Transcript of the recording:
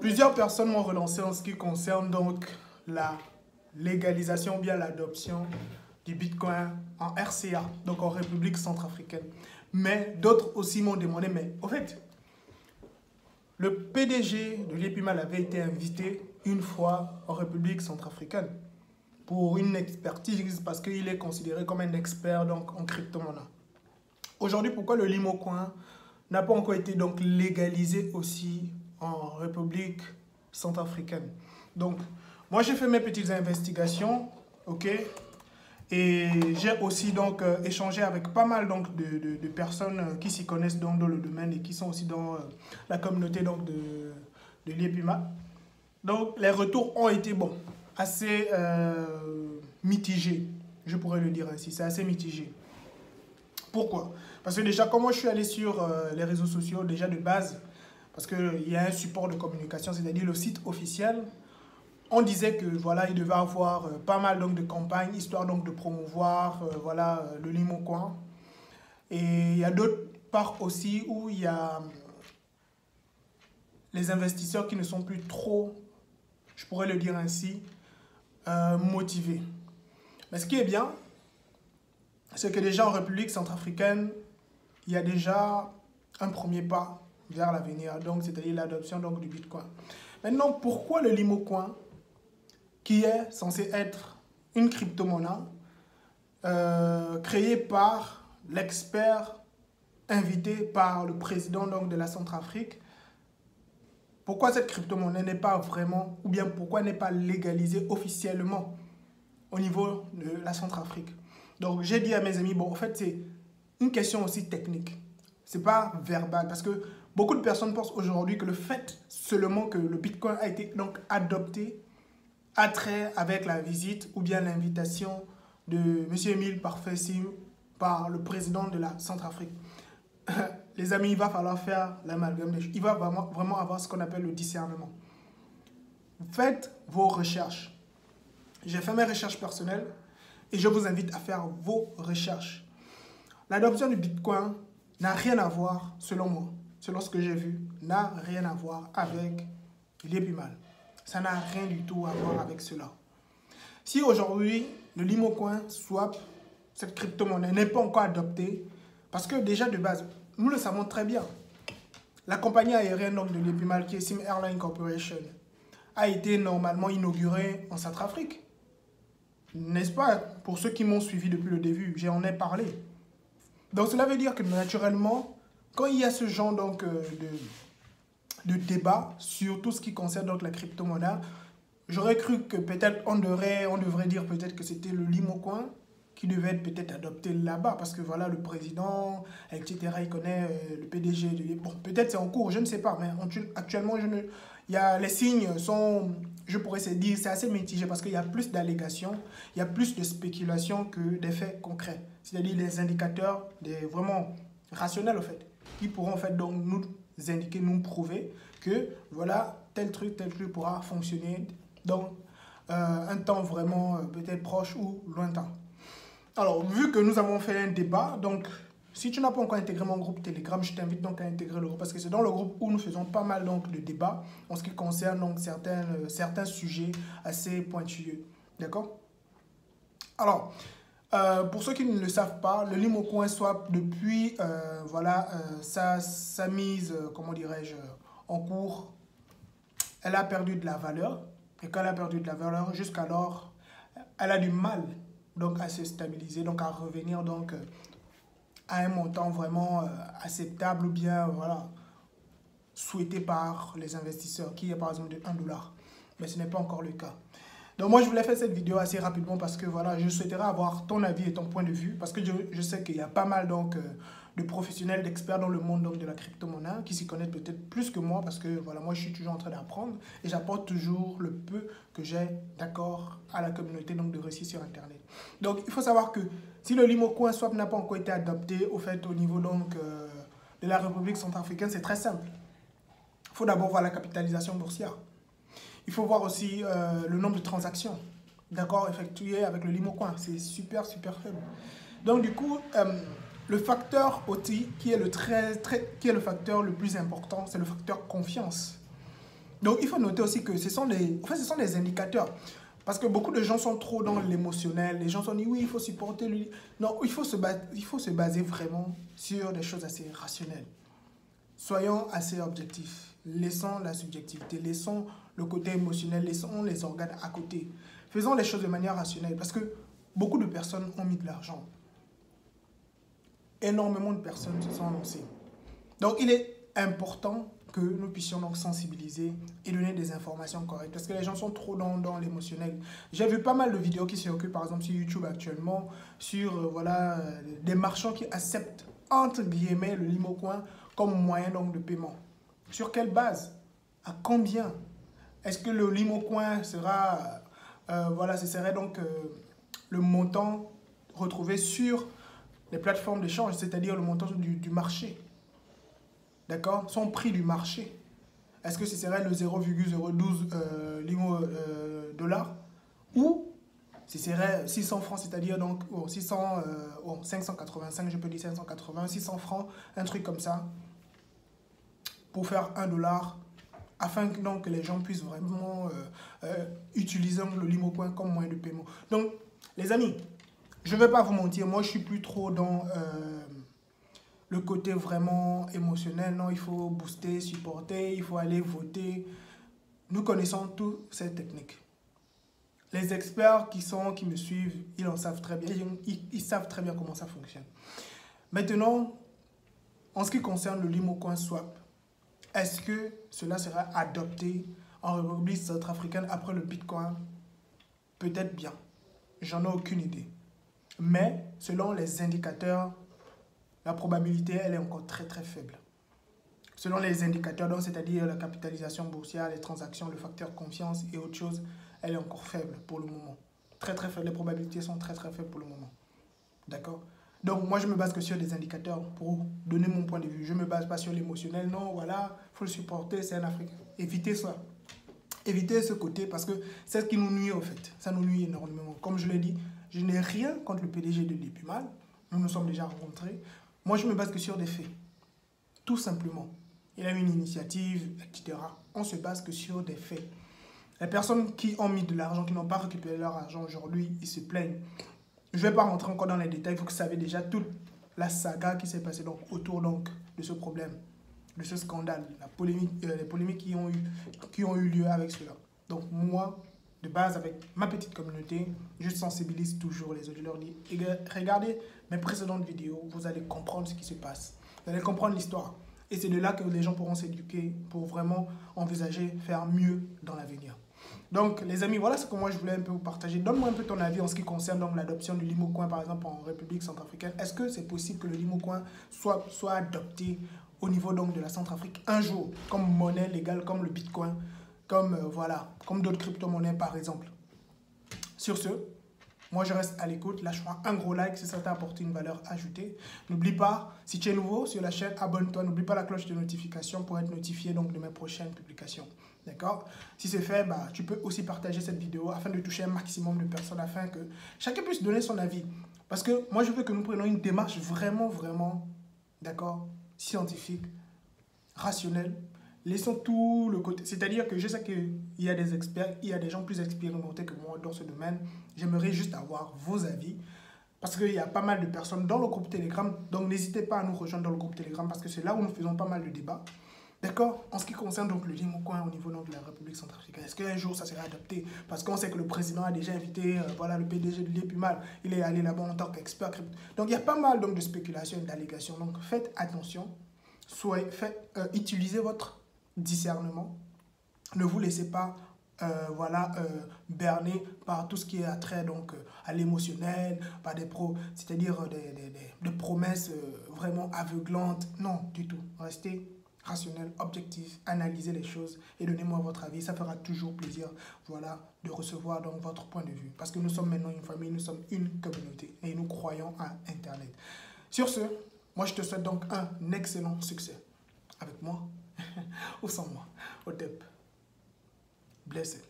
Plusieurs personnes m'ont relancé en ce qui concerne donc la légalisation ou bien l'adoption du Bitcoin en RCA, donc en République centrafricaine. Mais d'autres aussi m'ont demandé, mais au fait, le PDG de l'EPIMAL avait été invité une fois en République centrafricaine pour une expertise parce qu'il est considéré comme un expert donc, en crypto-monnaie. Aujourd'hui, pourquoi le Limocoin n'a pas encore été donc légalisé aussi en République centrafricaine? Donc, moi j'ai fait mes petites investigations, ok, et j'ai aussi donc échangé avec pas mal donc de personnes qui s'y connaissent donc dans le domaine et qui sont aussi dans la communauté donc de l'IEPIMA. Donc les retours ont été bon, assez mitigés, je pourrais le dire ainsi, c'est assez mitigé. Pourquoi? Parce que déjà, quand moi je suis allé sur les réseaux sociaux, déjà de base, parce qu'il y a un support de communication, c'est-à-dire le site officiel, on disait que voilà, il devait avoir pas mal donc, de campagnes, histoire donc de promouvoir voilà, le Limocoin. Et il y a d'autres parts aussi où il y a les investisseurs qui ne sont plus trop, je pourrais le dire ainsi, motivés. Mais ce qui est bien, c'est que déjà en République centrafricaine, il y a déjà un premier pas vers l'avenir, donc c'est-à-dire l'adoption du Bitcoin. Maintenant, pourquoi le Limocoin, qui est censé être une crypto-monnaie créée par l'expert invité par le président donc, de la Centrafrique, pourquoi cette crypto-monnaie n'est pas vraiment, ou bien pourquoi n'est pas légalisée officiellement au niveau de la Centrafrique? Donc j'ai dit à mes amis, bon, en fait, c'est une question aussi technique. C'est pas verbal, parce que beaucoup de personnes pensent aujourd'hui que le fait seulement que le Bitcoin a été donc adopté a trait avec la visite ou bien l'invitation de M. Émile Parfait-Sim par le président de la Centrafrique. Les amis, il va falloir faire l'amalgame. Il va vraiment avoir ce qu'on appelle le discernement. Faites vos recherches. J'ai fait mes recherches personnelles et je vous invite à faire vos recherches. L'adoption du Bitcoin n'a rien à voir, selon moi, selon ce que j'ai vu, n'a rien à voir avec l'EPIMAL. Ça n'a rien du tout à voir avec cela. Si aujourd'hui, le Limocoin Swap, cette crypto-monnaie, n'est pas encore adoptée, parce que déjà de base, nous le savons très bien, la compagnie aérienne donc, de l'EPIMAL, qui est Sim Airline Corporation, a été normalement inaugurée en Centrafrique. N'est-ce pas? Pour ceux qui m'ont suivi depuis le début, j'en ai parlé. Donc cela veut dire que naturellement, quand il y a ce genre donc, de débat sur tout ce qui concerne donc, la crypto-monnaie, j'aurais cru que peut-être on devrait dire peut-être que c'était le Limocoin qui devait être peut-être adopté là-bas, parce que voilà, le président, etc., il connaît le PDG. Bon, peut-être c'est en cours, je ne sais pas, mais actuellement, les signes sont, je pourrais dire, c'est assez mitigé, parce qu'il y a plus d'allégations, il y a plus de spéculations que des faits concrets. C'est-à-dire des indicateurs vraiment rationnels, en fait, qui pourront en fait donc nous indiquer, nous prouver que voilà, tel truc pourra fonctionner dans un temps vraiment peut-être proche ou lointain. Alors, vu que nous avons fait un débat, donc si tu n'as pas encore intégré mon groupe Telegram, je t'invite donc à intégrer le groupe, parce que c'est dans le groupe où nous faisons pas mal donc, de débats en ce qui concerne donc, certains sujets assez pointilleux. D'accord? Alors, pour ceux qui ne le savent pas, le Limocoin Swap, depuis voilà, sa mise, comment dirais-je, en cours, elle a perdu de la valeur. Et quand elle a perdu de la valeur, jusqu'alors, elle a du mal donc, à se stabiliser, donc à revenir donc, à un montant vraiment acceptable ou bien voilà, souhaité par les investisseurs, qui est par exemple de 1 $. Mais ce n'est pas encore le cas. Donc moi, je voulais faire cette vidéo assez rapidement parce que voilà, je souhaiterais avoir ton avis et ton point de vue, parce que je sais qu'il y a pas mal donc, de professionnels, d'experts dans le monde donc, de la crypto-monnaie qui s'y connaissent peut-être plus que moi, parce que voilà, moi, je suis toujours en train d'apprendre et j'apporte toujours le peu que j'ai d'accord à la communauté donc, de récits sur Internet. Donc, il faut savoir que si le Limocoin Swap n'a pas encore été adopté au fait au niveau donc, de la République centrafricaine, c'est très simple. Il faut d'abord voir la capitalisation boursière. Il faut voir aussi le nombre de transactions, d'accord, effectuées avec le Limocoin. C'est super, super faible. Donc, du coup, le facteur OTI, qui est le facteur le plus important, c'est le facteur confiance. Donc, il faut noter aussi que ce sont des indicateurs. Parce que beaucoup de gens sont trop dans l'émotionnel. Les gens sont dit, oui, il faut supporter lui. Non, il faut se baser vraiment sur des choses assez rationnelles. Soyons assez objectifs. Laissons la subjectivité, laissons le côté émotionnel, laissons les organes à côté. Faisons les choses de manière rationnelle. Parce que beaucoup de personnes ont mis de l'argent. Énormément de personnes se sont lancées. Donc, il est important que nous puissions donc sensibiliser et donner des informations correctes. Parce que les gens sont trop dans l'émotionnel. J'ai vu pas mal de vidéos qui circulent, par exemple, sur YouTube actuellement, sur voilà, des marchands qui acceptent, entre guillemets, le Limocoin comme moyen donc, de paiement. Sur quelle base? À combien? Est-ce que le Limocoin sera... voilà, ce serait donc le montant retrouvé sur les plateformes d'échange, c'est-à-dire le montant du marché. D'accord? Son prix du marché. Est-ce que ce serait le 0,012 dollars ou ce serait 600 francs, c'est-à-dire donc 585, je peux dire 580, 600 francs, un truc comme ça, pour faire 1 dollar, afin que, donc, que les gens puissent vraiment utiliser le Limocoin comme moyen de paiement. Donc, les amis, je ne vais pas vous mentir, moi je suis plus trop dans... le côté vraiment émotionnel, non, il faut booster, supporter, il faut aller voter. Nous connaissons toutes ces techniques. Les experts qui me suivent, ils en savent très bien, ils savent très bien comment ça fonctionne. Maintenant, en ce qui concerne le Limocoin Swap, est-ce que cela sera adopté en République centrafricaine après le Bitcoin? Peut-être bien. J'en ai aucune idée. Mais selon les indicateurs, la probabilité, elle est encore très très faible. Selon les indicateurs, c'est-à-dire la capitalisation boursière, les transactions, le facteur confiance et autres choses, elle est encore faible pour le moment. Très très faible, les probabilités sont très très faibles pour le moment. D'accord? Donc moi je me base que sur des indicateurs pour donner mon point de vue. Je ne me base pas sur l'émotionnel, non, voilà, il faut le supporter, c'est un Africain. Évitez ça. Évitez ce côté parce que c'est ce qui nous nuit au fait. Ça nous nuit énormément. Comme je l'ai dit, je n'ai rien contre le PDG de l'Epumal. Nous nous sommes déjà rencontrés. Moi, je me base que sur des faits. Tout simplement. Il a une initiative, etc. On se base que sur des faits. Les personnes qui ont mis de l'argent, qui n'ont pas récupéré leur argent aujourd'hui, ils se plaignent. Je ne vais pas rentrer encore dans les détails. Vous savez déjà toute la saga qui s'est passée donc, autour donc, de ce problème, de ce scandale, les polémiques qui ont eu lieu avec cela. Donc moi, de base, avec ma petite communauté, je sensibilise toujours les autres. Je leur dis, regardez mes précédentes vidéos, vous allez comprendre ce qui se passe. Vous allez comprendre l'histoire. Et c'est de là que les gens pourront s'éduquer pour vraiment envisager faire mieux dans l'avenir. Donc, les amis, voilà ce que moi je voulais un peu vous partager. Donne-moi un peu ton avis en ce qui concerne l'adoption du Limocoin, par exemple, en République centrafricaine. Est-ce que c'est possible que le Limocoin soit adopté au niveau donc, de la Centrafrique un jour, comme monnaie légale, comme le Bitcoin, comme d'autres crypto-monnaies, par exemple? Sur ce, moi je reste à l'écoute. Lâche-moi un gros like si ça t'a apporté une valeur ajoutée. N'oublie pas, si tu es nouveau sur la chaîne, abonne-toi. N'oublie pas la cloche de notification pour être notifié donc, de mes prochaines publications. D'accord? Si c'est fait, tu peux aussi partager cette vidéo afin de toucher un maximum de personnes, afin que chacun puisse donner son avis. Parce que moi, je veux que nous prenions une démarche vraiment, d'accord, scientifique, rationnelle. Laissons tout le côté. C'est-à-dire que je sais qu'il y a des experts, il y a des gens plus expérimentés que moi dans ce domaine. J'aimerais juste avoir vos avis. Parce qu'il y a pas mal de personnes dans le groupe Telegram. Donc, n'hésitez pas à nous rejoindre dans le groupe Telegram parce que c'est là où nous faisons pas mal de débats. D'accord? En ce qui concerne donc le Limocoin au niveau donc, de la République centrafricaine, est-ce qu'un jour ça sera adopté? Parce qu'on sait que le président a déjà invité le PDG de l'Epumal. Il est allé là-bas en tant qu'expert. Donc il y a pas mal donc, de spéculations et d'allégations. Donc faites attention. Utilisez votre discernement. Ne vous laissez pas berner par tout ce qui est attrait donc, à l'émotionnel, par c'est-à-dire des promesses vraiment aveuglantes. Non, du tout. Restez rationnel, objectif, analysez les choses et donnez-moi votre avis. Ça fera toujours plaisir de recevoir donc, votre point de vue. Parce que nous sommes maintenant une famille, nous sommes une communauté et nous croyons à Internet. Sur ce, moi je te souhaite donc un excellent succès. Avec moi ou sans moi, au TEP. Blessed.